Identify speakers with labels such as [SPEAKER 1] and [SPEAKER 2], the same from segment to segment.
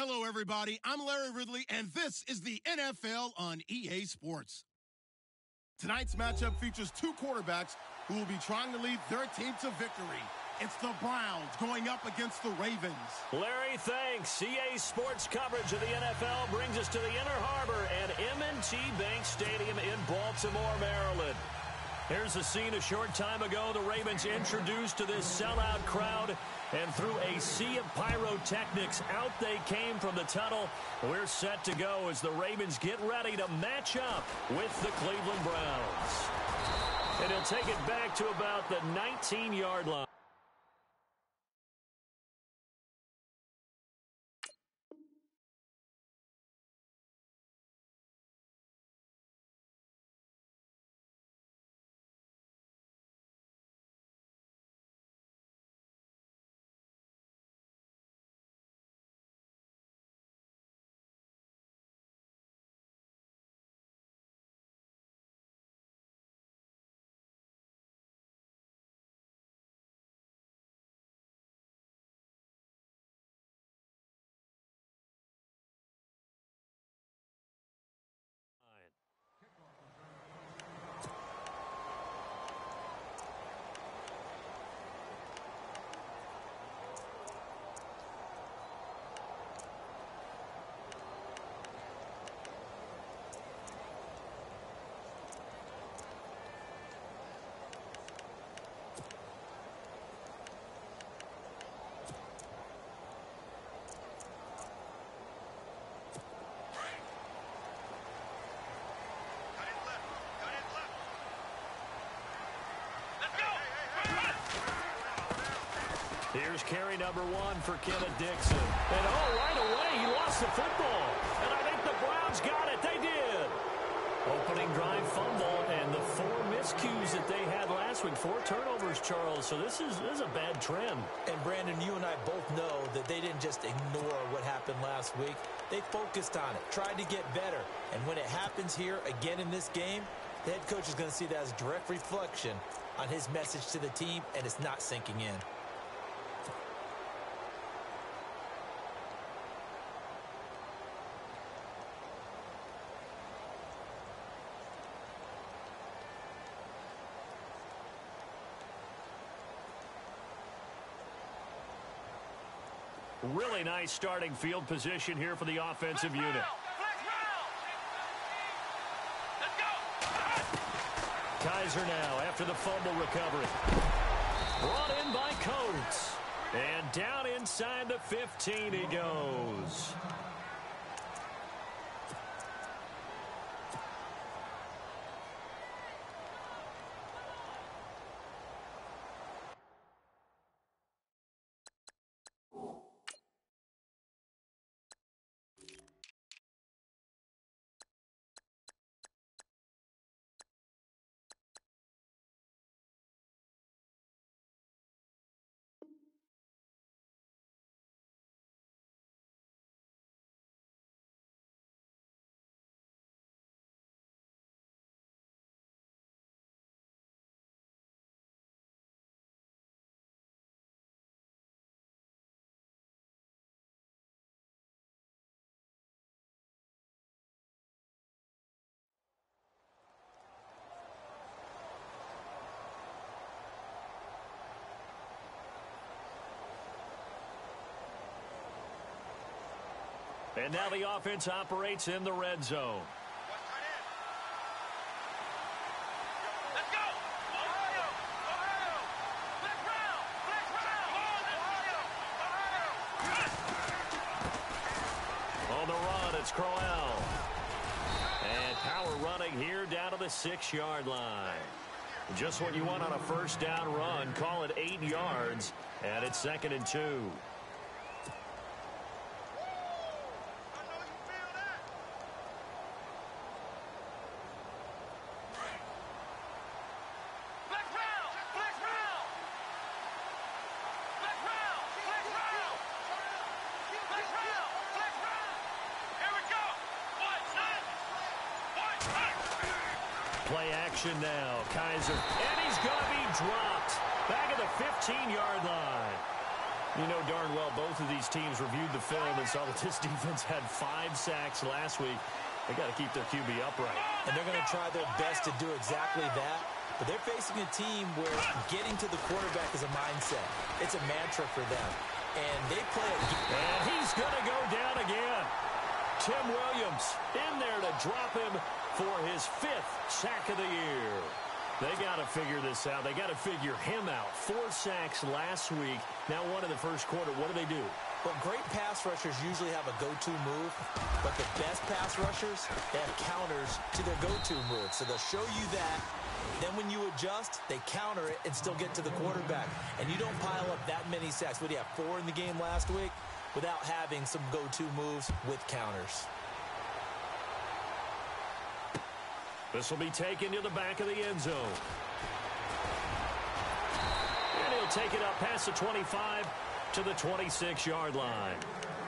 [SPEAKER 1] Hello, everybody. I'm Larry Ridley, and this is the NFL on EA Sports. Tonight's matchup features two quarterbacks who will be trying to lead their team to victory. It's the Browns going up against the Ravens.
[SPEAKER 2] Larry, thanks. EA Sports coverage of the NFL brings us to the Inner Harbor at M&T Bank Stadium in Baltimore, Maryland. Here's the scene a short time ago. The Ravens introduced to this sellout crowd, and through a sea of pyrotechnics, out they came from the tunnel. We're set to go as the Ravens get ready to match up with the Cleveland Browns. And he'll take it back to about the 19-yard line. Here's carry number one for Kenneth Dixon. And right away, he lost the football. And I think the Browns got it. They did. Opening drive fumble, and the 4 miscues that they had last week. 4 turnovers, Charles. So this is a bad trend.
[SPEAKER 3] And, Brandon, you and I both know that they didn't just ignore what happened last week. They focused on it, tried to get better. And when it happens here again in this game, the head coach is going to see that as a direct reflection on his message to the team, and it's not sinking in.
[SPEAKER 2] Really nice starting field position here for the offensive unit. Kaiser now after the fumble recovery. Brought in by Coates. And down inside the 15 he goes. And now the offense operates in the red zone.
[SPEAKER 4] Let's go! Ohio! Ohio! Flex round! Flex round! Ohio! Ohio!
[SPEAKER 2] On the run, it's Crowell. And power running here down to the 6-yard line. Just what you want on a first down run. Call it 8 yards. And it's 2nd and 2. Play action now. Kaiser. And he's going to be dropped. Back at the 15-yard line. You know darn well both of these teams reviewed the film and saw that this defense had 5 sacks last week. They got to keep their QB upright.
[SPEAKER 3] And they're going to try their best to do exactly that. But they're facing a team where getting to the quarterback is a mindset. It's a mantra for them. And they play a...
[SPEAKER 2] And he's going to go down again. Tim Williams in there to drop him for his 5th sack of the year. They got to figure this out. They got to figure him out. 4 sacks last week. Now one in the first quarter. What do?
[SPEAKER 3] Well, great pass rushers usually have a go-to move, but the best pass rushers, they have counters to their go-to move. So they'll show you that. Then when you adjust, they counter it and still get to the quarterback. And you don't pile up that many sacks. What do you have, 4 in the game last week? Without having some go-to moves with counters.
[SPEAKER 2] This will be taken to the back of the end zone. And he'll take it up past the 25 to the 26-yard line.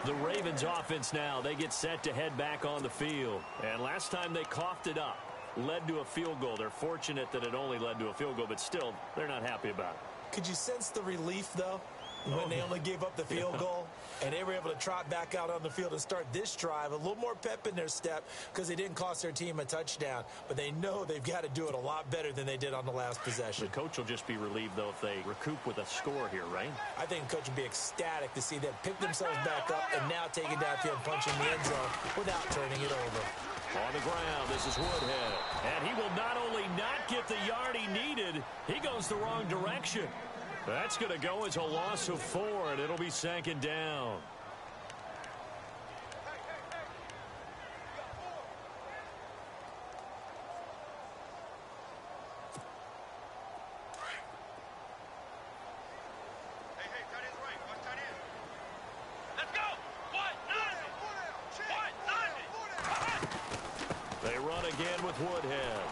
[SPEAKER 2] The Ravens offense now, they get set to head back on the field. And last time they coughed it up, led to a field goal. They're fortunate that it only led to a field goal, but still, they're not happy about it.
[SPEAKER 3] Could you sense the relief, though, when they only gave up the field goal? And they were able to trot back out on the field and start this drive. A little more pep in their step because they didn't cost their team a touchdown. But they know they've got to do it a lot better than they did on the last possession.
[SPEAKER 2] The coach will just be relieved, though, if they recoup with a score here, right?
[SPEAKER 3] I think the coach will be ecstatic to see them pick themselves back up and now take it downfield, punching the end zone without turning it over.
[SPEAKER 2] On the ground, this is Woodhead. And he will not only not get the yard he needed, he goes the wrong direction. That's going to go as a loss of 4, and it'll be 2nd down.
[SPEAKER 4] Hey, tight end's right. Watch tight end. Let's go. What?
[SPEAKER 2] They run again with Woodhead.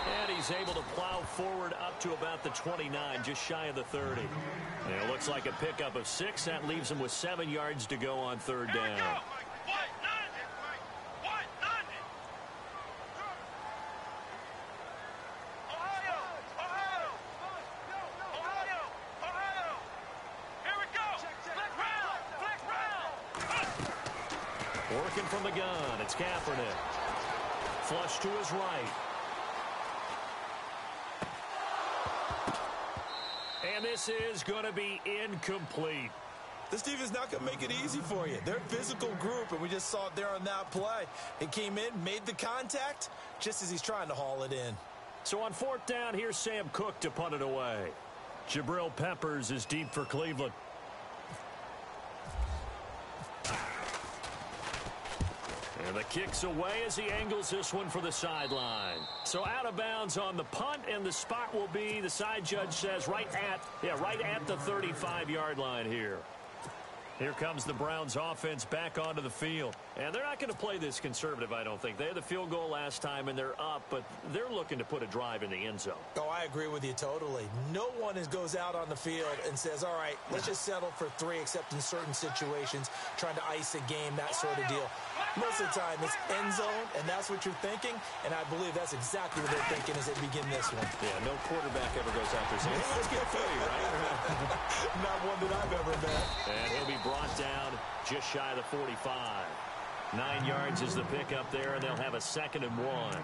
[SPEAKER 2] And he's able to plow forward up to about the 29, just shy of the 30. And it looks like a pickup of 6. That leaves him with 7 yards to go on 3rd down. Working from the gun, it's Kaepernick. Flush to his right. And this is going to be incomplete.
[SPEAKER 3] This defense is not going to make it easy for you. They're a physical group, and we just saw it there on that play. It came in, made the contact, just as he's trying to haul it in.
[SPEAKER 2] So on 4th down, here's Sam Cook to punt it away. Jabril Peppers is deep for Cleveland. And the kick's away as he angles this one for the sideline. So out of bounds on the punt, and the spot will be, the side judge says, right at the 35-yard line here. Here comes the Browns offense back onto the field. And they're not going to play this conservative, I don't think. They had the field goal last time, and they're up, but they're looking to put a drive in the end zone.
[SPEAKER 3] Oh, I agree with you totally. No one goes out on the field and says, all right, let's just settle for 3, except in certain situations, trying to ice a game, that sort of deal. Most of the time, it's end zone, and that's what you're thinking, and I believe that's exactly what they're thinking as they begin this one.
[SPEAKER 2] Yeah, no quarterback ever goes out there saying, hey, let's get 30, right?
[SPEAKER 3] Not one that I've ever met.
[SPEAKER 2] And he'll be brought down just shy of the 45. 9 yards is the pickup there, and they'll have a 2nd and 1.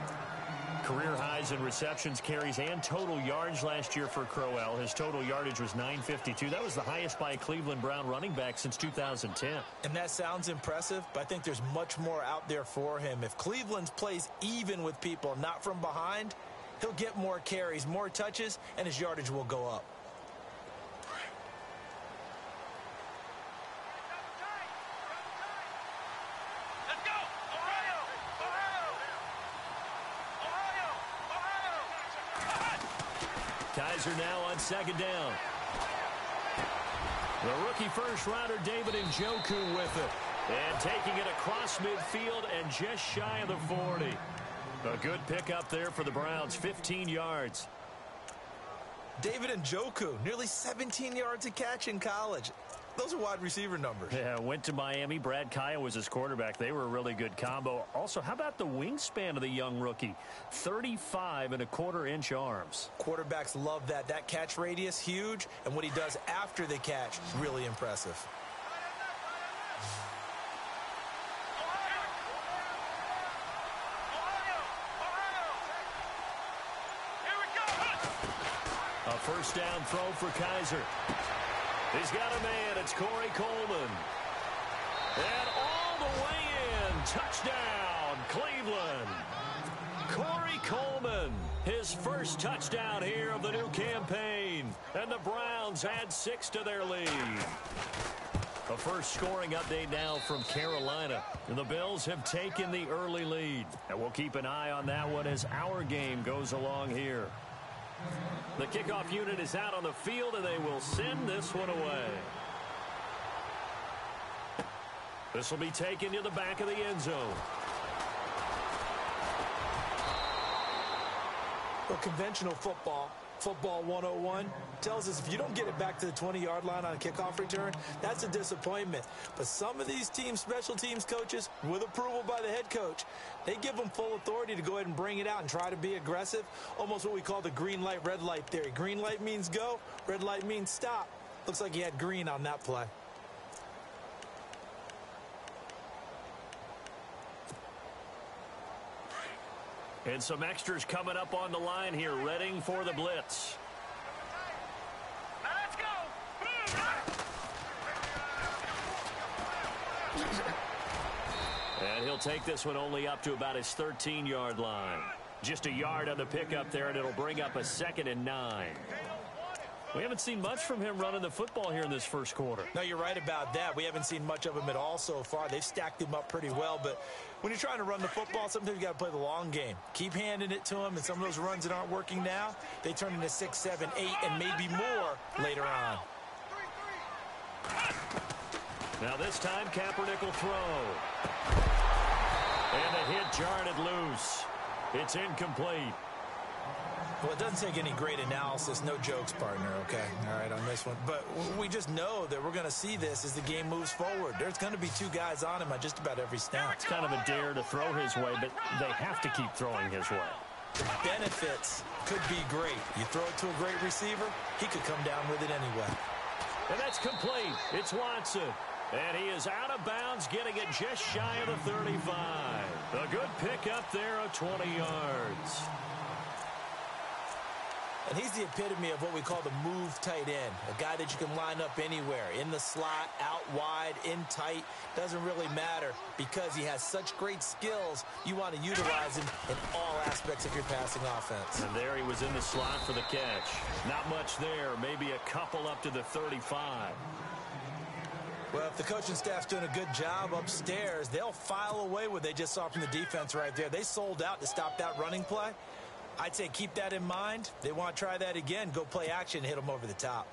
[SPEAKER 2] Career highs in receptions, carries, and total yards last year for Crowell. His total yardage was 952. That was the highest by a Cleveland Brown running back since 2010.
[SPEAKER 3] And that sounds impressive, but I think there's much more out there for him. If Cleveland plays even with people, not from behind, he'll get more carries, more touches, and his yardage will go up.
[SPEAKER 2] Kaiser now on 2nd down. The rookie first-rounder David Njoku with it. And taking it across midfield and just shy of the 40. A good pickup there for the Browns, 15 yards.
[SPEAKER 3] David Njoku, nearly 17 yards a catch in college. Those are wide receiver numbers.
[SPEAKER 2] Yeah, went to Miami. Brad Kaya was his quarterback. They were a really good combo. Also, how about the wingspan of the young rookie? 35.25-inch arms.
[SPEAKER 3] Quarterbacks love that. That catch radius, huge. And what he does after the catch, really impressive.
[SPEAKER 2] A first down throw for Kaiser. He's got a man. It's Corey Coleman. And all the way in. Touchdown, Cleveland. Corey Coleman, his first touchdown here of the new campaign. And the Browns add 6 to their lead. A first scoring update now from Carolina. And the Bills have taken the early lead. And we'll keep an eye on that one as our game goes along here. The kickoff unit is out on the field, and they will send this one away. This will be taken to the back of the end zone.
[SPEAKER 3] Well, conventional football 101, tells us if you don't get it back to the 20-yard line on a kickoff return, that's a disappointment. But some of these special teams coaches, with approval by the head coach, they give them full authority to go ahead and bring it out and try to be aggressive. Almost what we call the green light, red light theory. Green light means go, red light means stop. Looks like he had green on that play.
[SPEAKER 2] And some extras coming up on the line here, readying for the blitz.
[SPEAKER 4] Let's go.
[SPEAKER 2] And he'll take this one only up to about his 13-yard line. Just a yard on the pickup there, and it'll bring up a 2nd and 9. We haven't seen much from him running the football here in this first quarter.
[SPEAKER 3] No, you're right about that. We haven't seen much of him at all so far. They've stacked him up pretty well, but when you're trying to run the football, sometimes you got to play the long game. Keep handing it to him, and some of those runs that aren't working now, they turn into 6, 7, 8, and maybe more later on.
[SPEAKER 2] Now this time, Kaepernick will throw. And the hit jarred it loose. It's incomplete.
[SPEAKER 3] Well, it doesn't take any great analysis. No jokes, partner, okay? All right, on this one. But we just know that we're going to see this as the game moves forward. There's going to be 2 guys on him on just about every snap.
[SPEAKER 2] It's kind of a dare to throw his way, but they have to keep throwing his way.
[SPEAKER 3] The benefits could be great. You throw it to a great receiver, he could come down with it anyway.
[SPEAKER 2] And that's complete. It's Watson. And he is out of bounds, getting it just shy of the 35. A good pickup there of 20 yards.
[SPEAKER 3] And he's the epitome of what we call the move tight end, a guy that you can line up anywhere, in the slot, out wide, in tight. Doesn't really matter because he has such great skills. You want to utilize him in all aspects of your passing offense.
[SPEAKER 2] And there he was in the slot for the catch. Not much there, maybe a couple up to the 35.
[SPEAKER 3] Well, if the coaching staff's doing a good job upstairs, they'll file away what they just saw from the defense right there. They sold out to stop that running play. I'd say keep that in mind. They want to try that again. Go play action, hit them over the top.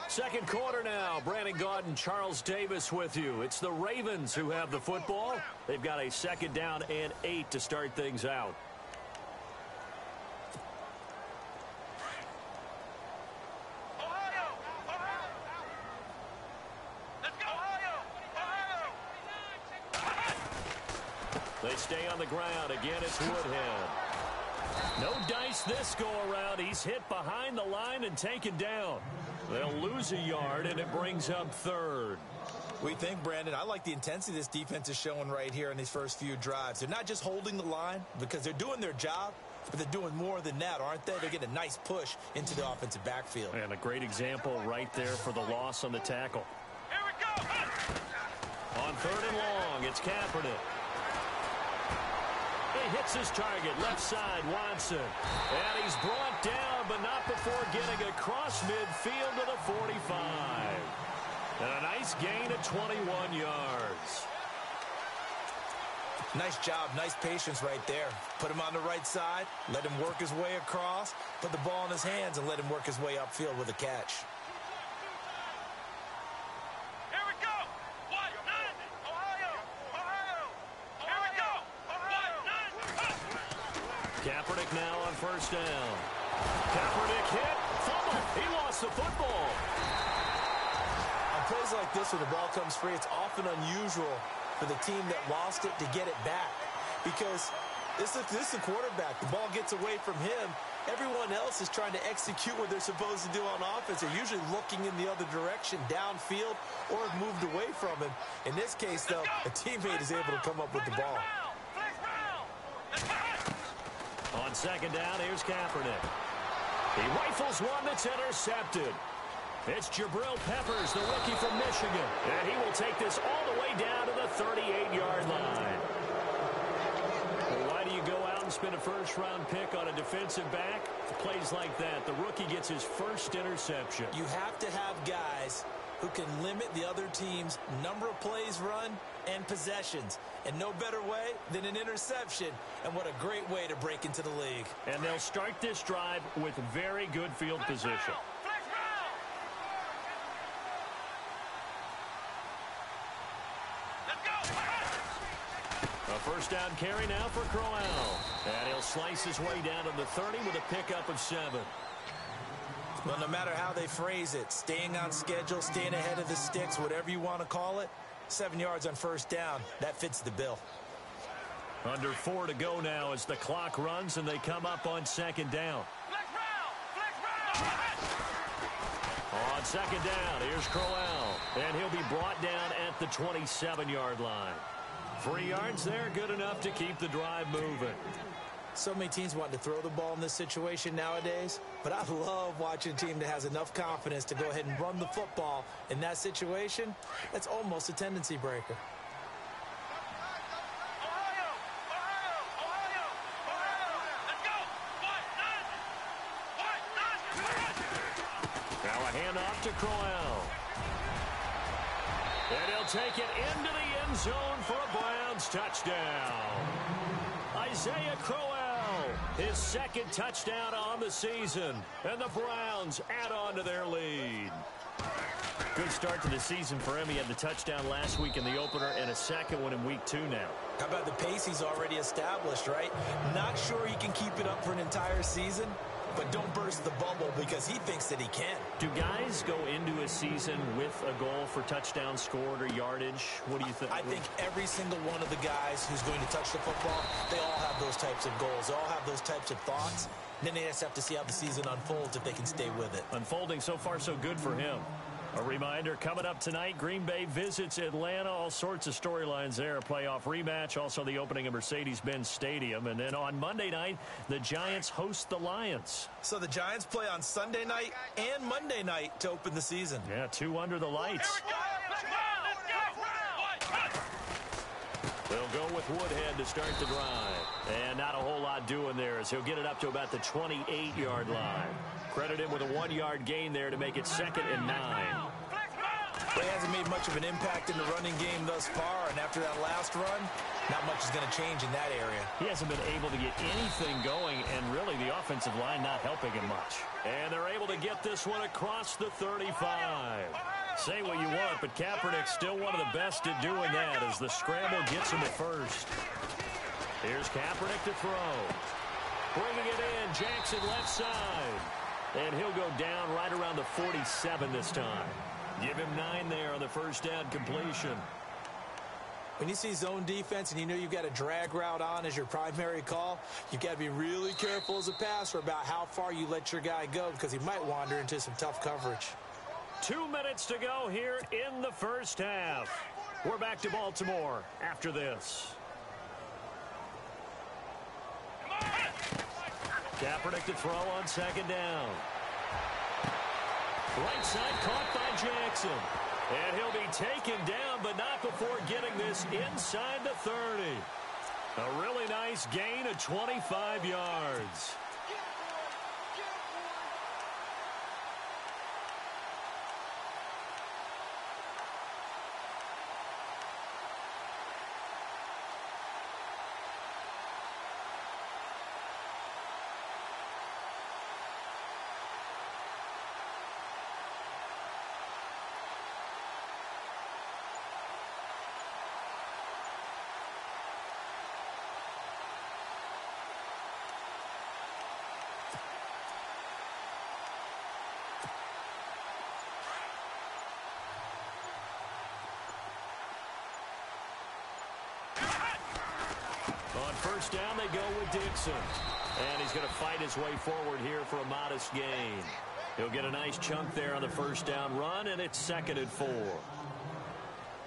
[SPEAKER 2] Second quarter now. Brandon Gaudin, Charles Davis with you. It's the Ravens who have the football. They've got a 2nd down and 8 to start things out. They stay on the ground. Again, it's Woodhead. No dice this go-around. He's hit behind the line and taken down. They'll lose a yard, and it brings up 3rd.
[SPEAKER 3] We think, Brandon, I like the intensity this defense is showing right here in these first few drives. They're not just holding the line because they're doing their job, but they're doing more than that, aren't they? They're getting a nice push into the offensive backfield.
[SPEAKER 2] And a great example right there for the loss on the tackle.
[SPEAKER 4] Here we go.
[SPEAKER 2] On 3rd and long, it's Kaepernick. He hits his target, left side, Watson. And he's brought down, but not before getting across midfield to the 45. And a nice gain of 21 yards.
[SPEAKER 3] Nice job, nice patience right there. Put him on the right side, let him work his way across, put the ball in his hands, and let him work his way upfield with a catch.
[SPEAKER 4] Here we go. Ohio. Here we go. Ohio.
[SPEAKER 2] Kaepernick now on first down. Kaepernick hit. Fumble. He lost the football.
[SPEAKER 3] On plays like this where the ball comes free, it's often unusual for the team that lost it to get it back. Because this is the quarterback. The ball gets away from him. Everyone else is trying to execute what they're supposed to do on offense. They're usually looking in the other direction, downfield, or have moved away from him. In this case, though, a teammate is able to come up with the ball.
[SPEAKER 2] On second down, here's Kaepernick. He rifles one that's intercepted. It's Jabril Peppers, the rookie from Michigan. And he will take this all the way down to the 38-yard line. Well, why do you go out and spend a first-round pick on a defensive back? For plays like that, the rookie gets his first interception.
[SPEAKER 3] You have to have guys who can limit the other team's number of plays run and possessions. And no better way than an interception. And what a great way to break into the league.
[SPEAKER 2] And they'll start this drive with very good field position. A first down carry now for Crowell. And he'll slice his way down to the 30 with a pickup of 7.
[SPEAKER 3] Well, no matter how they phrase it, staying on schedule, staying ahead of the sticks, whatever you want to call it, 7 yards on first down, that fits the bill.
[SPEAKER 2] Under 4 to go now as the clock runs and they come up on second down. On second down, here's Crowell. And he'll be brought down at the 27-yard line. 3 yards there, good enough to keep the drive moving.
[SPEAKER 3] So many teams want to throw the ball in this situation nowadays, but I love watching a team that has enough confidence to go ahead and run the football. In that situation, that's almost a tendency breaker.
[SPEAKER 2] Now a handoff to Crowell. And he'll take it into the end zone for a Browns touchdown. Isaiah Crowell, his second touchdown on the season. And the Browns add on to their lead. Good start to the season for him. He had the touchdown last week in the opener and a second one in week 2 now.
[SPEAKER 3] How about the pace he's already established, right? Not sure he can keep it up for an entire season, but don't burst the bubble because he thinks that he can.
[SPEAKER 2] Do guys go into a season with a goal for touchdown scored or yardage? What do you think?
[SPEAKER 3] I think every single one of the guys who's going to touch the football, they all have those types of goals. They all have those types of thoughts. Then they just have to see how the season unfolds if they can stay with it.
[SPEAKER 2] Unfolding so far so good for him. A reminder, coming up tonight, Green Bay visits Atlanta. All sorts of storylines there. A playoff rematch, also the opening of Mercedes-Benz Stadium. And then on Monday night, the Giants host the Lions.
[SPEAKER 3] So the Giants play on Sunday night and Monday night to open the season.
[SPEAKER 2] Yeah, 2 under the lights. They'll go with Woodhead to start the drive. And not a whole lot doing there as he'll get it up to about the 28-yard line. Credit him with a 1-yard gain there to make it 2nd and 9.
[SPEAKER 3] He hasn't made much of an impact in the running game thus far, and after that last run, not much is going to change in that area.
[SPEAKER 2] He hasn't been able to get anything going, and really the offensive line not helping him much. And they're able to get this one across the 35. Say what you want, but Kaepernick's still one of the best at doing that as the scramble gets him at first. Here's Kaepernick to throw. Bringing it in, Jackson left side. And he'll go down right around the 47 this time. Give him 9 there on the first down completion.
[SPEAKER 3] When you see zone defense and you know you've got a drag route on as your primary call, you've got to be really careful as a passer about how far you let your guy go because he might wander into some tough coverage.
[SPEAKER 2] 2 minutes to go here in the first half. We're back to Baltimore after this. Kaepernick to throw on second down. Right side caught by Jackson. And he'll be taken down, but not before getting this inside the 30. A really nice gain of 25 yards. On first down, they go with Dixon. And he's going to fight his way forward here for a modest gain. He'll get a nice chunk there on the first down run, and it's 2nd and 4.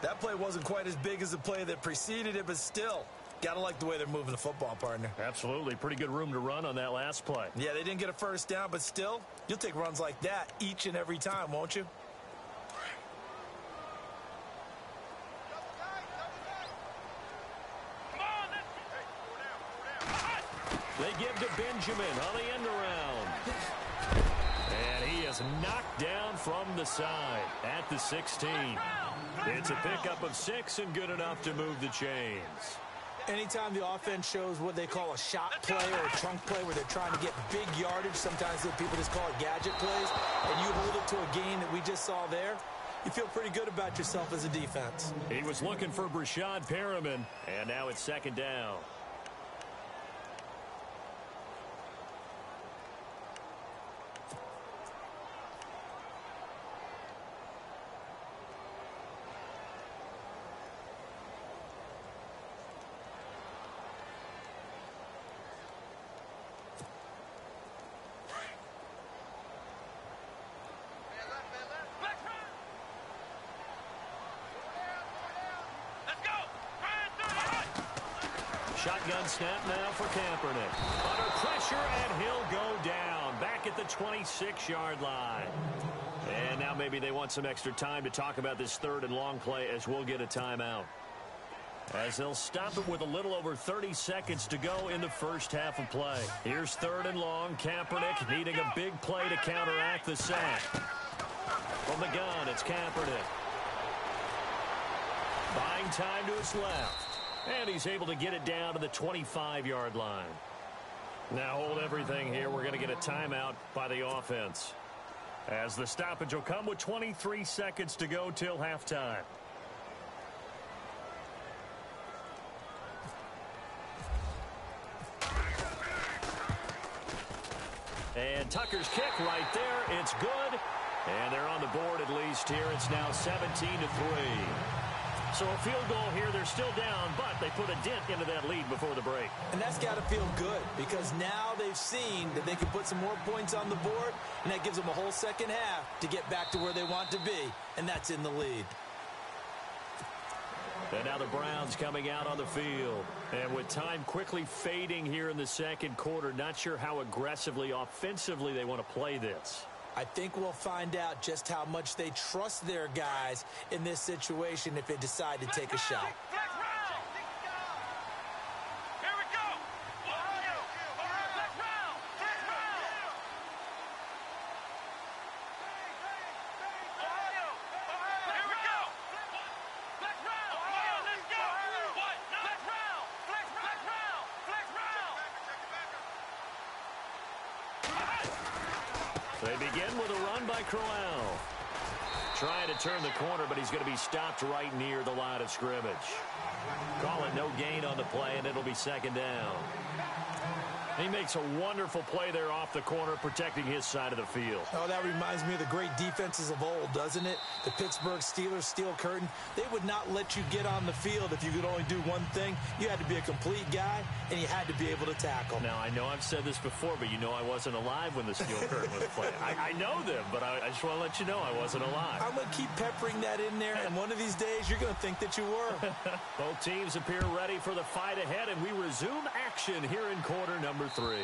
[SPEAKER 3] That play wasn't quite as big as the play that preceded it, but still, got to like the way they're moving the football, partner.
[SPEAKER 2] Absolutely. Pretty good room to run on that last play.
[SPEAKER 3] Yeah, they didn't get a first down, but still, you'll take runs like that each and every time, won't you?
[SPEAKER 2] They give to Benjamin on the end around. And he is knocked down from the side at the 16. It's a pickup of 6 and good enough to move the chains.
[SPEAKER 3] Anytime the offense shows what they call a shot play or a chunk play where they're trying to get big yardage, sometimes people just call it gadget plays, and you hold it to a gain that we just saw there, you feel pretty good about yourself as a defense.
[SPEAKER 2] He was looking for Brashad Perriman, and now it's 2nd down. Shotgun snap now for Kaepernick. Under pressure, and he'll go down. Back at the 26-yard line. And now maybe they want some extra time to talk about this 3rd and long play as we'll get a timeout. As they'll stop it with a little over 30 seconds to go in the first half of play. Here's 3rd and long. Kaepernick needing a big play to counteract the sack. From the gun, it's Kaepernick. Buying time to his left. And he's able to get it down to the 25-yard line. Now hold everything here. We're going to get a timeout by the offense. As the stoppage will come with 23 seconds to go till halftime. And Tucker's kick right there. It's good. And they're on the board at least here. It's now 17-3. So a field goal here, they're still down, but they put a dent into that lead before the break.
[SPEAKER 3] And that's got to feel good because now they've seen that they can put some more points on the board, and that gives them a whole second half to get back to where they want to be, and that's in the lead.
[SPEAKER 2] And now the Browns coming out on the field. And with time quickly fading here in the second quarter, not sure how aggressively, offensively they want to play this.
[SPEAKER 3] I think we'll find out just how much they trust their guys in this situation if they decide to take a shot.
[SPEAKER 2] They begin with a run by Crowell. Trying to turn the corner, but he's going to be stopped right near the line of scrimmage. Call it no gain on the play, and it'll be 2nd down. He makes a wonderful play there off the corner, protecting his side of the field.
[SPEAKER 3] Oh, that reminds me of the great defenses of old, doesn't it? The Pittsburgh Steelers steel curtain. They would not let you get on the field if you could only do one thing. You had to be a complete guy, and you had to be able to tackle.
[SPEAKER 2] Now, I know I've said this before, but you know I wasn't alive when the steel curtain was playing. I know them, but I just want to let you know I wasn't alive.
[SPEAKER 3] I'm going to keep peppering that in there, and one of these days you're going to think that you were.
[SPEAKER 2] Both teams appear ready for the fight ahead, and we resume action here in quarter number 3.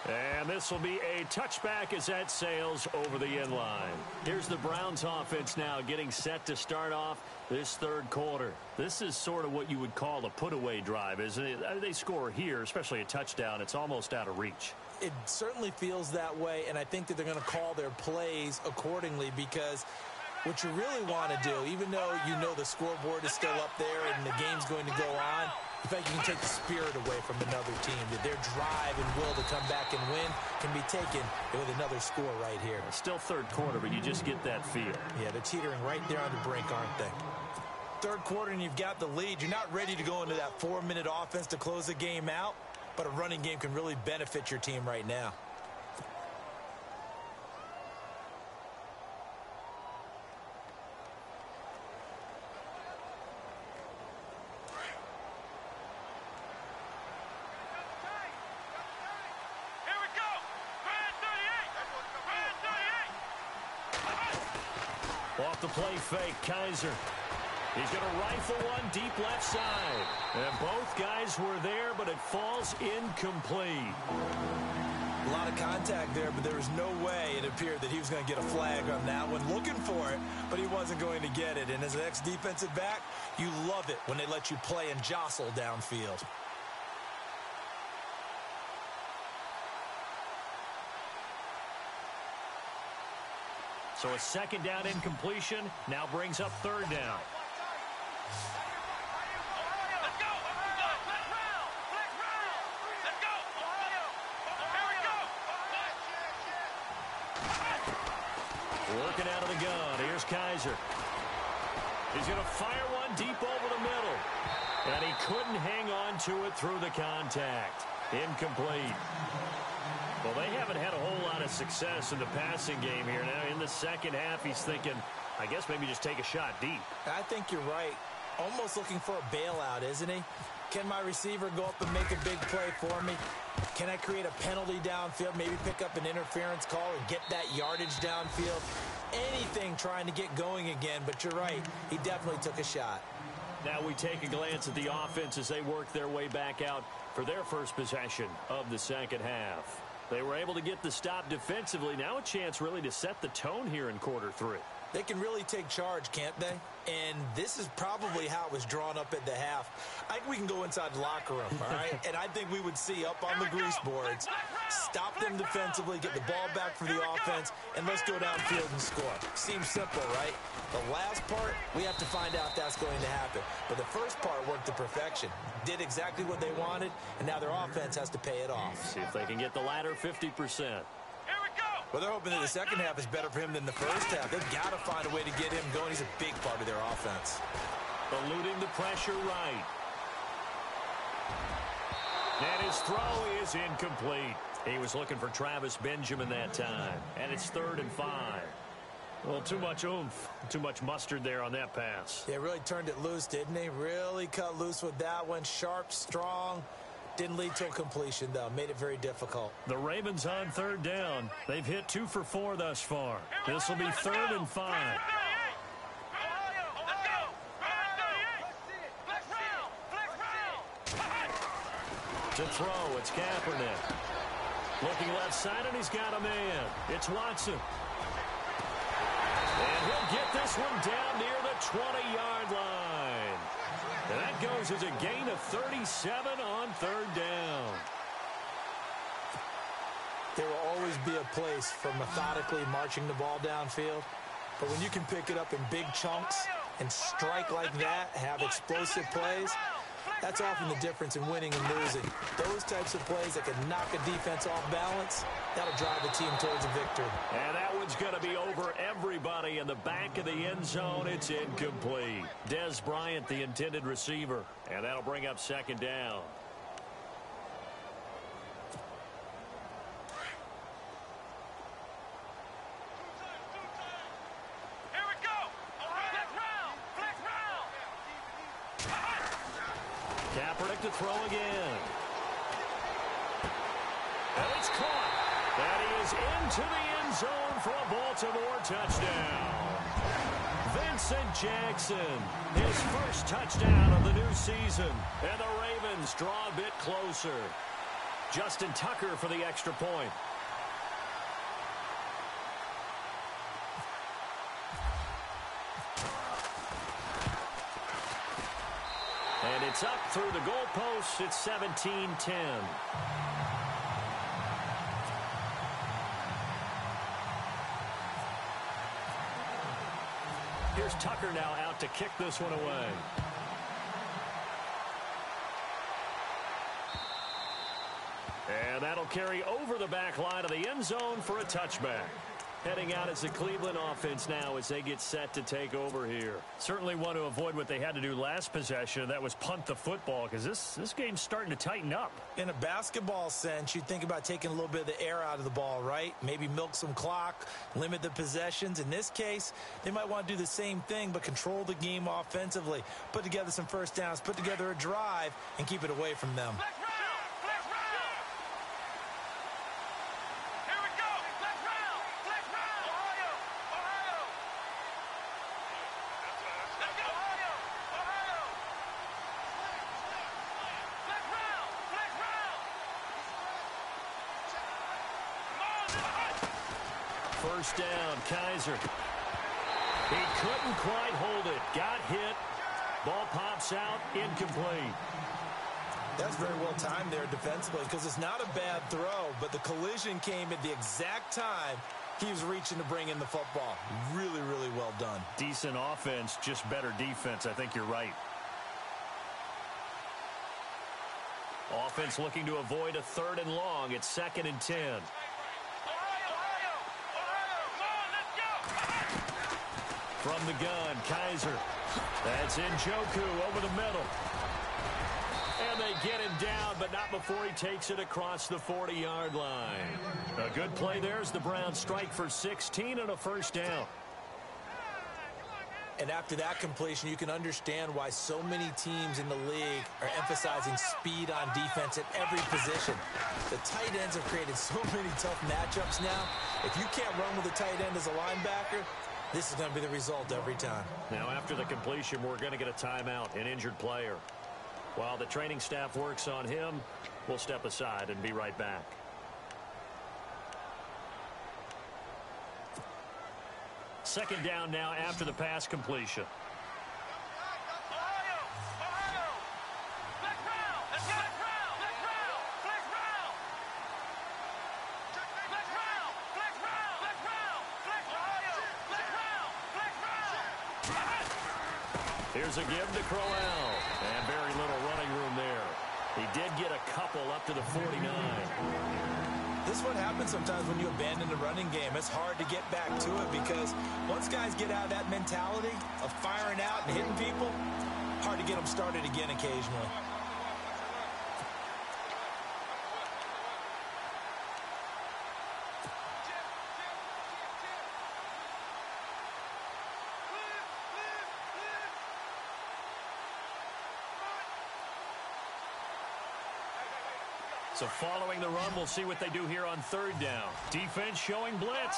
[SPEAKER 2] And this will be a touchback as that sails over the end line. Here's the Browns offense now getting set to start off this third quarter. This is sort of what you would call a put-away drive, isn't it? They score here, especially a touchdown. It's almost out of reach.
[SPEAKER 3] It certainly feels that way, and I think that they're going to call their plays accordingly because what you really want to do, even though you know the scoreboard is still up there and the game's going to go on, in fact, you can take the spirit away from another team. That their drive and will to come back and win can be taken with another score right here.
[SPEAKER 2] It's still third quarter, but you just get that feel.
[SPEAKER 3] Yeah, they're teetering right there on the brink, aren't they? Third quarter and you've got the lead. You're not ready to go into that 4-minute offense to close the game out, but a running game can really benefit your team right now.
[SPEAKER 2] off the play fake. Kaiser. He's going to rifle one deep left side. And both guys were there, but it falls incomplete.
[SPEAKER 3] A lot of contact there, but there was no way it appeared that he was going to get a flag on that one. Looking for it, but he wasn't going to get it. And as an ex-defensive back, you love it when they let you play and jostle downfield.
[SPEAKER 2] So a second down incompletion now brings up third down. Working out of the gun. Here's Kaiser. He's going to fire one deep over the middle. And he couldn't hang on to it through the contact. Incomplete. Well, they haven't had a whole lot of success in the passing game here. Now, in the second half, he's thinking, I guess maybe just take a shot deep.
[SPEAKER 3] I think you're right. Almost looking for a bailout, isn't he? Can my receiver go up and make a big play for me? Can I create a penalty downfield, maybe pick up an interference call and get that yardage downfield? Anything trying to get going again, but you're right. He definitely took a shot.
[SPEAKER 2] Now we take a glance at the offense as they work their way back out for their first possession of the second half. They were able to get the stop defensively. Now a chance really to set the tone here in quarter three.
[SPEAKER 3] They can really take charge, can't they? And this is probably how it was drawn up at the half. I think we can go inside the locker room, all right? And I think we would see up on the grease boards, stop them defensively, get the ball back for the offense, and let's go downfield and score. Seems simple, right? The last part, we have to find out if that's going to happen. But the first part worked to perfection. Did exactly what they wanted, and now their offense has to pay it off.
[SPEAKER 2] See if they can get the latter 50%.
[SPEAKER 3] Well, they're hoping that the second half is better for him than the first half. They've got to find a way to get him going. He's a big part of their offense.
[SPEAKER 2] Eluding the pressure right. And his throw is incomplete. He was looking for Travis Benjamin that time. And it's 3rd and 5. Well, too much oomph, too much mustard there on that pass.
[SPEAKER 3] Yeah, really turned it loose, didn't he? Really cut loose with that one. Sharp, strong. Didn't lead to a completion, though. Made it very difficult.
[SPEAKER 2] The Ravens on 3rd down. They've hit 2 for 4 thus far. This will be 3rd and 5. To throw, it's Kaepernick. Looking left side, and he's got a man. It's Watson. And he'll get this one down near the 20-yard line. And that goes as a gain of 37 on 3rd down.
[SPEAKER 3] There will always be a place for methodically marching the ball downfield. But when you can pick it up in big chunks and strike like that, have explosive plays, that's often the difference in winning and losing. Those types of plays that can knock a defense off balance, that'll drive the team towards a victory.
[SPEAKER 2] And that one's going to be over everybody in the back of the end zone. It's incomplete. Dez Bryant, the intended receiver. And that'll bring up 2nd down. Kaepernick to throw again. And it's caught. And he is into the end zone for a Baltimore touchdown. Vincent Jackson, his first touchdown of the new season. And the Ravens draw a bit closer. Justin Tucker for the extra point. And it's up through the goalposts. It's 17-10. Here's Tucker now out to kick this one away. And that'll carry over the back line of the end zone for a touchback. Heading out as the Cleveland offense now as they get set to take over here. Certainly want to avoid what they had to do last possession. That was punt the football because this game's starting to tighten up.
[SPEAKER 3] In a basketball sense, you think about taking a little bit of the air out of the ball, right? Maybe milk some clock, limit the possessions. In this case, they might want to do the same thing but control the game offensively. Put together some first downs, put together a drive, and keep it away from them.
[SPEAKER 2] first down. Kaiser. He couldn't quite hold it. Got hit. Ball pops out. Incomplete.
[SPEAKER 3] That's very well timed there defensively because it's not a bad throw, but the collision came at the exact time he was reaching to bring in the football. Really, really well done.
[SPEAKER 2] Decent offense, just better defense. I think you're right. Offense looking to avoid a 3rd and long. It's 2nd and 10. From the gun, Kaiser. That's Njoku over the middle. And they get him down, but not before he takes it across the 40-yard line. A good play there as the Browns strike for 16 and a first down.
[SPEAKER 3] And after that completion, you can understand why so many teams in the league are emphasizing speed on defense at every position. The tight ends have created so many tough matchups now. If you can't run with a tight end as a linebacker, this is going to be the result every time.
[SPEAKER 2] Now, after the completion, we're going to get a timeout, an injured player. While the training staff works on him, we'll step aside and be right back. Second down now after the pass completion. Here's a give to Crowell. And very little running room there. He did get a couple up to the 49.
[SPEAKER 3] This is what happens sometimes when you abandon the running game. It's hard to get back to it because once guys get out of that mentality of firing out and hitting people, hard to get them started again occasionally.
[SPEAKER 2] So following the run, we'll see what they do here on 3rd down. Defense showing blitz.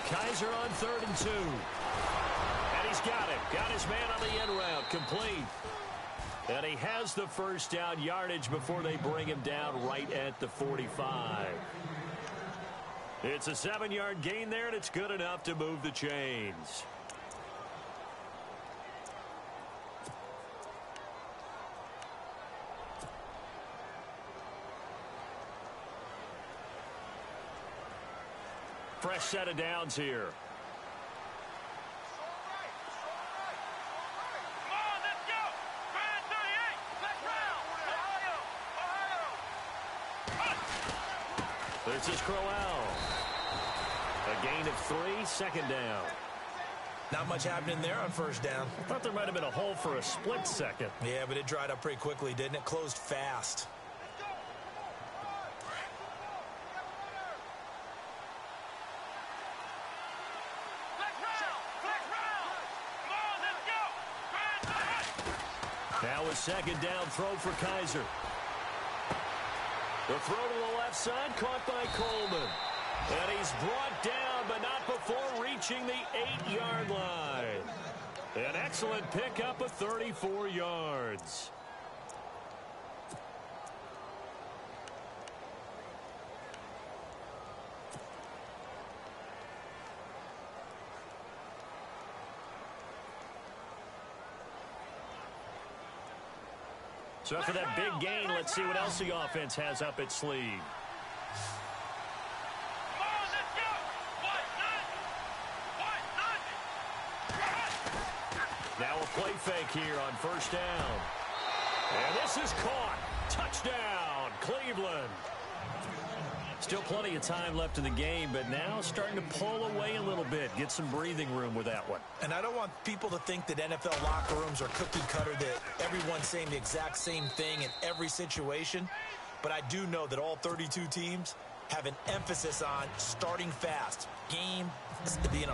[SPEAKER 2] Kaiser on 3rd and 2. And he's got it. Got his man on the end route. Complete. And he has the first down yardage before they bring him down right at the 45. It's a 7-yard gain there, and it's good enough to move the chains. Fresh set of downs here. This is Crowell. A gain of 3, 2nd down.
[SPEAKER 3] Not much happening there on 1st down.
[SPEAKER 2] I thought there might have been a hole for a split second.
[SPEAKER 3] Yeah, but it dried up pretty quickly, didn't it? Closed fast.
[SPEAKER 2] Now a 2nd down throw for Kaiser. The throw to the left side caught by Coleman. And he's brought down, but not before reaching the 8-yard line. An excellent pickup of 34 yards. So after that big gain, let's see what else the offense has up its sleeve. Now a play fake here on 1st down. And this is caught. Touchdown, Cleveland. Still plenty of time left in the game, but now starting to pull away a little bit. Get some breathing room with that one.
[SPEAKER 3] And I don't want people to think that NFL locker rooms are cookie cutter, that everyone's saying the exact same thing in every situation. But I do know that all 32 teams have an emphasis on starting fast. Game,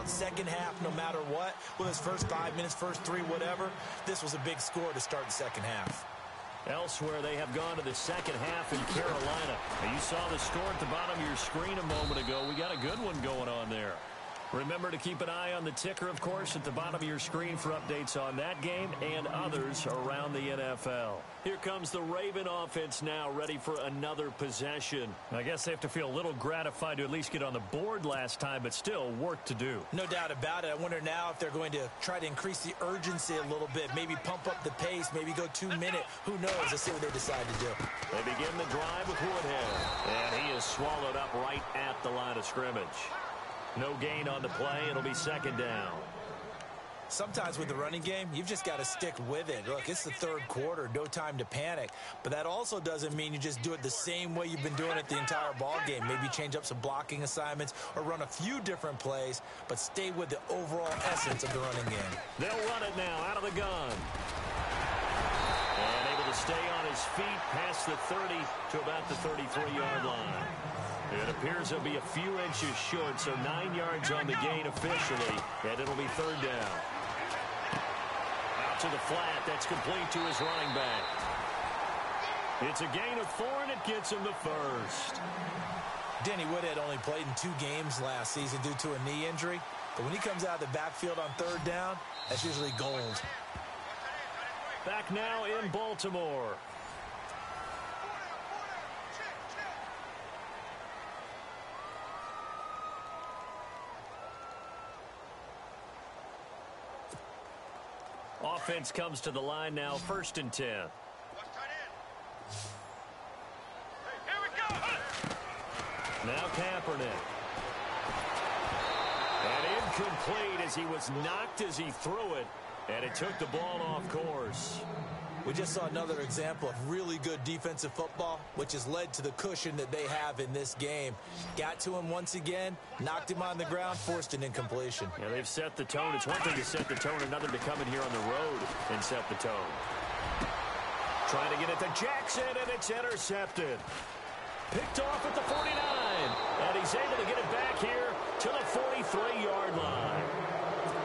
[SPEAKER 3] second half, no matter what. Whether it's first 5 minutes, first 3, whatever. This was a big score to start the second half.
[SPEAKER 2] Elsewhere, they have gone to the second half in Carolina. Now, you saw the score at the bottom of your screen a moment ago. We got a good one going on there. Remember to keep an eye on the ticker, of course, at the bottom of your screen for updates on that game and others around the NFL. Here comes the Raven offense now, ready for another possession. I guess they have to feel a little gratified to at least get on the board last time, but still work to do.
[SPEAKER 3] No doubt about it. I wonder now if they're going to try to increase the urgency a little bit, maybe pump up the pace, maybe go 2-minute. Who knows? Let's see what they decide to do.
[SPEAKER 2] They begin the drive with Woodhead, and he is swallowed up right at the line of scrimmage. No gain on the play. It'll be second down.
[SPEAKER 3] Sometimes with the running game, you've just got to stick with it. Look, it's the third quarter, no time to panic. But that also doesn't mean you just do it the same way you've been doing it the entire ball game. Maybe change up some blocking assignments or run a few different plays, but stay with the overall essence of the running game.
[SPEAKER 2] They'll run it now out of the gun. And able to stay on his feet past the 30 to about the 33-yard line. It appears he'll be a few inches short, so 9 yards on the gain officially, and it'll be third down. Out to the flat. That's complete to his running back. It's a gain of 4, and it gets him the first.
[SPEAKER 3] Danny Woodhead only played in 2 games last season due to a knee injury. But when he comes out of the backfield on third down, that's usually gold.
[SPEAKER 2] Back now in Baltimore. Offense comes to the line now, 1st and 10.
[SPEAKER 4] Here we go.
[SPEAKER 2] Now Kaepernick. And incomplete as he was knocked as he threw it, and it took the ball off course.
[SPEAKER 3] We just saw another example of really good defensive football, which has led to the cushion that they have in this game. Got to him once again, knocked him on the ground, forced an incompletion.
[SPEAKER 2] Yeah, they've set the tone. It's one thing to set the tone, another to come in here on the road and set the tone. Trying to get it to Jackson, and it's intercepted. Picked off at the 49, and he's able to get it back here to the 43-yard line.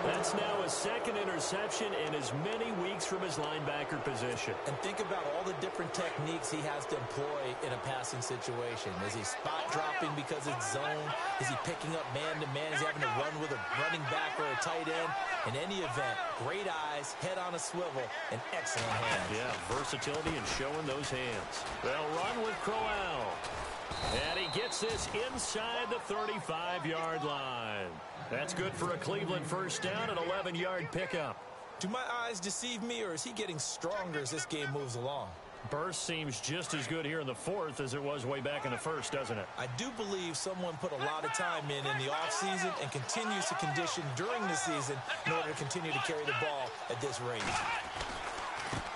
[SPEAKER 2] That's now his 2nd interception in as many weeks from his linebacker position.
[SPEAKER 3] And think about all the different techniques he has to employ in a passing situation. Is he spot dropping because it's zone? Is he picking up man-to-man? Is he having to run with a running back or a tight end? In any event, great eyes, head on a swivel, and excellent hands.
[SPEAKER 2] Yeah, versatility and showing those hands. They'll run with Crowell. And he gets this inside the 35-yard line. That's good for a Cleveland first down, an 11-yard pickup.
[SPEAKER 3] Do my eyes deceive me, or is he getting stronger as this game moves along?
[SPEAKER 2] Burst seems just as good here in the 4th as it was way back in the 1st, doesn't it?
[SPEAKER 3] I do believe someone put a lot of time in the offseason and continues to condition during the season in order to continue to carry the ball at this rate.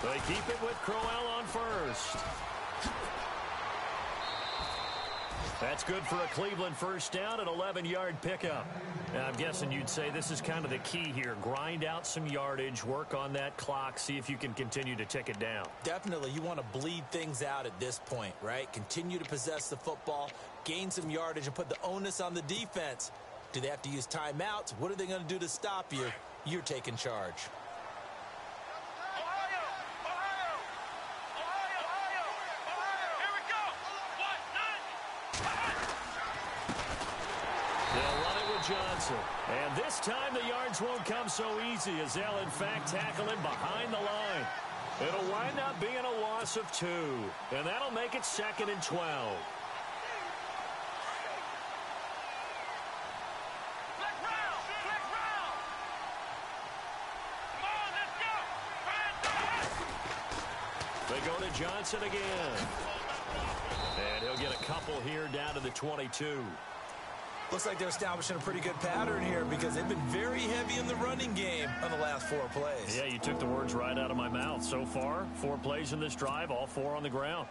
[SPEAKER 2] They keep it with Crowell on first. That's good for a Cleveland first down, an 11-yard pickup. Now, I'm guessing you'd say this is kind of the key here. Grind out some yardage, work on that clock, see if you can continue to tick it down.
[SPEAKER 3] Definitely. You want to bleed things out at this point, right? Continue to possess the football, gain some yardage, and put the onus on the defense. Do they have to use timeouts? What are they going to do to stop you? You're taking charge.
[SPEAKER 2] Johnson. And this time the yards won't come so easy as they'll in fact tackle him behind the line. It'll wind up being a loss of 2. And that'll make it 2nd and 12. They go to Johnson again. And he'll get a couple here down to the 22.
[SPEAKER 3] Looks like they're establishing a pretty good pattern here because they've been very heavy in the running game on the last 4 plays.
[SPEAKER 2] Yeah, you took the words right out of my mouth. So far, 4 plays in this drive, all 4 on the ground.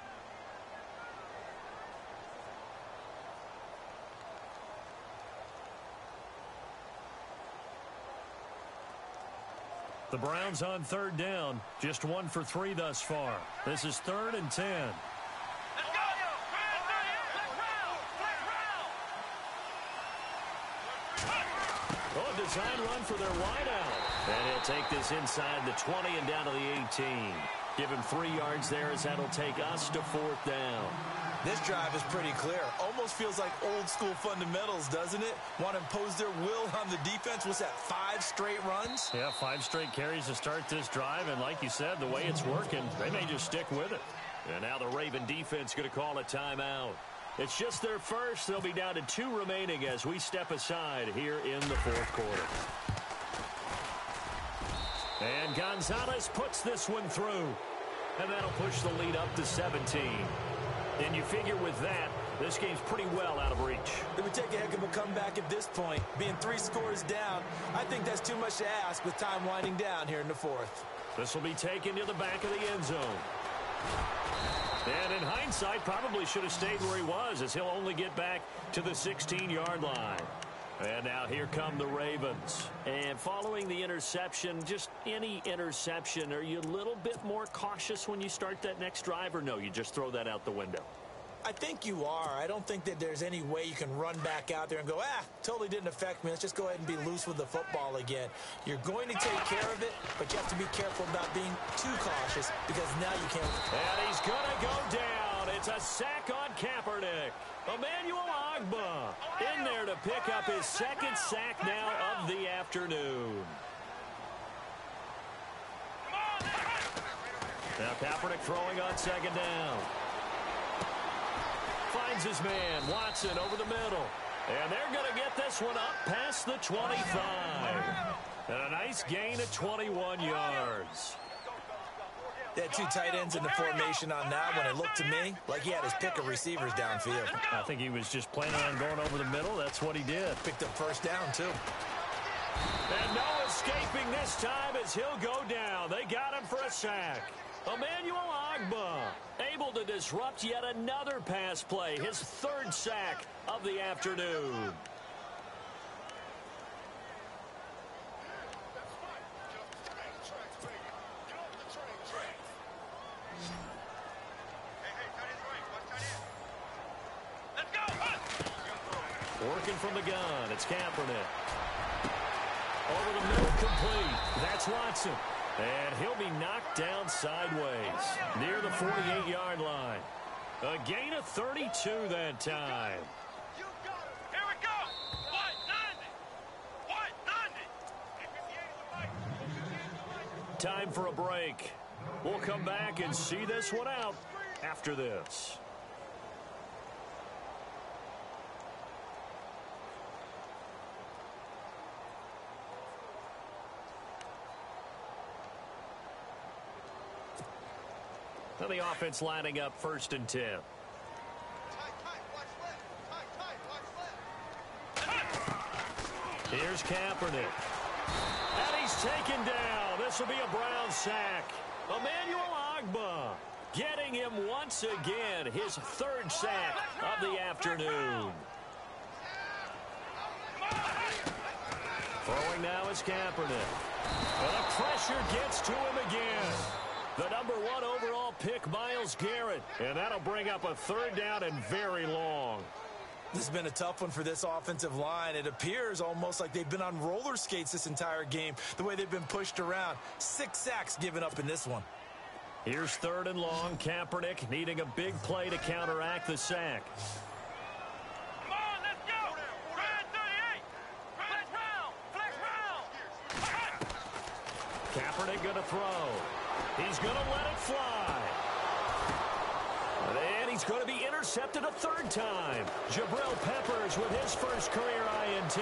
[SPEAKER 2] The Browns on 3rd down, just 1 for 3 thus far. This is 3rd and 10. Design run for their wideout. And he'll take this inside the 20 and down to the 18. Give him 3 yards there as that'll take us to 4th down.
[SPEAKER 3] This drive is pretty clear. Almost feels like old school fundamentals, doesn't it? Want to impose their will on the defense. What's that, 5 straight runs?
[SPEAKER 2] Yeah, 5 straight carries to start this drive. And like you said, the way it's working, they may just stick with it. And now the Raven defense going to call a timeout. It's just their first. They'll be down to 2 remaining as we step aside here in the fourth quarter. And Gonzalez puts this one through. And that'll push the lead up to 17. And you figure with that, this game's pretty well out of reach.
[SPEAKER 3] It would take a heck of a comeback at this point. Being 3 scores down, I think that's too much to ask with time winding down here in the fourth.
[SPEAKER 2] This will be taken to the back of the end zone. And in hindsight, probably should have stayed where he was, as he'll only get back to the 16-yard line. And now here come the Ravens. And following the interception, just any interception, are you a little bit more cautious when you start that next drive, or no, you just throw that out the window?
[SPEAKER 3] I think you are. I don't think that there's any way you can run back out there and go, totally didn't affect me. Let's just go ahead and be loose with the football again. You're going to take care of it, but you have to be careful about being too cautious because now you can't.
[SPEAKER 2] And he's going to go down. It's a sack on Kaepernick. Emmanuel Ogbah in there to pick up his 2nd sack now of the afternoon. Now Kaepernick throwing on 2nd down. Finds his man, Watson, over the middle. And they're going to get this one up past the 25. And a nice gain of 21 yards.
[SPEAKER 3] They had 2 tight ends in the formation on that one. It looked to me like he had his pick of receivers downfield.
[SPEAKER 2] I think he was just planning on going over the middle. That's what he did.
[SPEAKER 3] Picked up 1st down, too.
[SPEAKER 2] And no escaping this time as he'll go down. They got him for a sack. Emmanuel Ogbah able to disrupt yet another pass play. His 3rd sack of the afternoon. Working from the gun, it's Kaepernick. Over the middle, complete. That's Watson. And he'll be knocked down sideways near the 48-yard line. A gain of 32 that time.
[SPEAKER 4] Here we go. 190.
[SPEAKER 2] Time for a break. We'll come back and see this one out after this. Now the offense lining up 1st and 10. Here's Kaepernick. And he's taken down. This will be a Brown sack. Emmanuel Ogbah getting him once again. His 3rd sack of the afternoon. Throwing now is Kaepernick. And the pressure gets to him again. The number 1 overall pick, Myles Garrett. And that'll bring up a 3rd down and very long.
[SPEAKER 3] This has been a tough one for this offensive line. It appears almost like they've been on roller skates this entire game, the way they've been pushed around. 6 sacks given up in this one.
[SPEAKER 2] Here's 3rd and long. Kaepernick needing a big play to counteract the sack.
[SPEAKER 4] Come on, let's go. Red 38. Flex round.
[SPEAKER 2] Kaepernick going to throw. He's going to let it fly. And he's going to be intercepted a 3rd time. Jabril Peppers with his 1st career INT.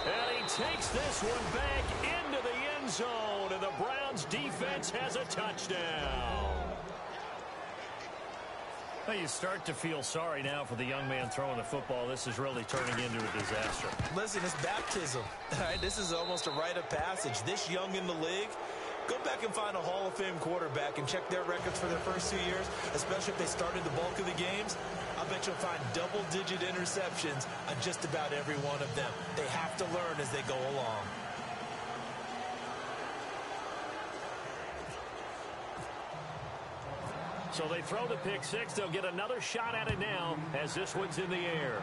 [SPEAKER 2] And he takes this one back into the end zone, and the Browns defense has a touchdown. Well, you start to feel sorry now for the young man throwing the football. This is really turning into a disaster.
[SPEAKER 3] Listen, it's baptism. All right, this is almost a rite of passage. This young in the league, go back and find a Hall of Fame quarterback and check their records for their first 2 years, especially if they started the bulk of the games. I bet you'll find double-digit interceptions on just about every one of them. They have to learn as they go along.
[SPEAKER 2] So they throw the pick 6. They'll get another shot at it now as this one's in the air.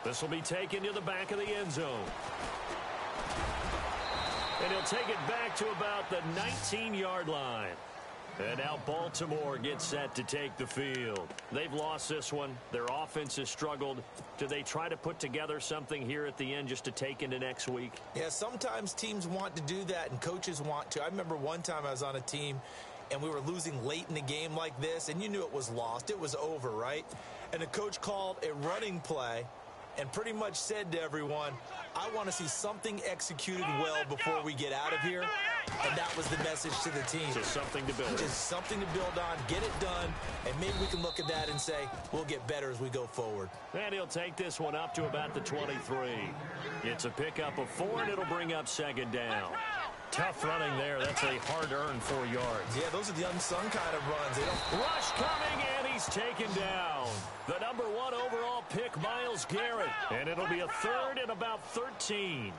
[SPEAKER 2] This will be taken to the back of the end zone. And he'll take it back to about the 19-yard line. And now Baltimore gets set to take the field. They've lost this one. Their offense has struggled. Do they try to put together something here at the end just to take into next week?
[SPEAKER 3] Yeah, sometimes teams want to do that and coaches want to. I remember one time I was on a team and we were losing late in the game like this, and you knew it was lost. It was over, right? And the coach called a running play and pretty much said to everyone, I want to see something executed well before we get out of here. And that was the message to the team.
[SPEAKER 2] Just something to build on.
[SPEAKER 3] Just something to build on, get it done, and maybe we can look at that and say, we'll get better as we go forward.
[SPEAKER 2] And he'll take this one up to about the 23. It's a pickup of 4, and it'll bring up second down. Tough running there. That's a hard-earned 4 yards.
[SPEAKER 3] Yeah, those are the unsung kind of runs. They don't...
[SPEAKER 2] Rush coming, and he's taken down. The number 1 overall pick, Myles Garrett. And it'll be a 3rd and about 13.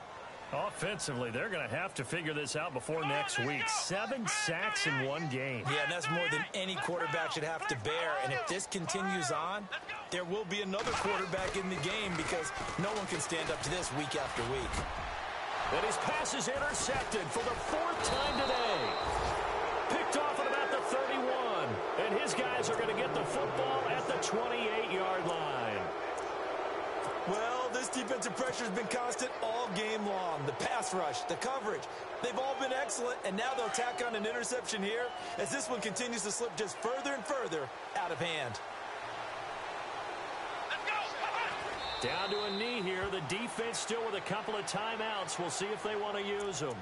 [SPEAKER 2] Offensively, they're going to have to figure this out before next week. 7 sacks in 1 game.
[SPEAKER 3] Yeah, and that's more than any quarterback should have to bear. And if this continues on, there will be another quarterback in the game because no one can stand up to this week after week.
[SPEAKER 2] And his pass is intercepted for the 4th time today. Picked off at about the 31. And his guys are going to get the football at the 28-yard line.
[SPEAKER 3] Well, this defensive pressure has been constant all game long. The pass rush, the coverage, they've all been excellent. And now they'll tack on an interception here as this one continues to slip just further and further out of hand.
[SPEAKER 2] Down to a knee here. The defense still with a couple of timeouts. We'll see if they want to use them.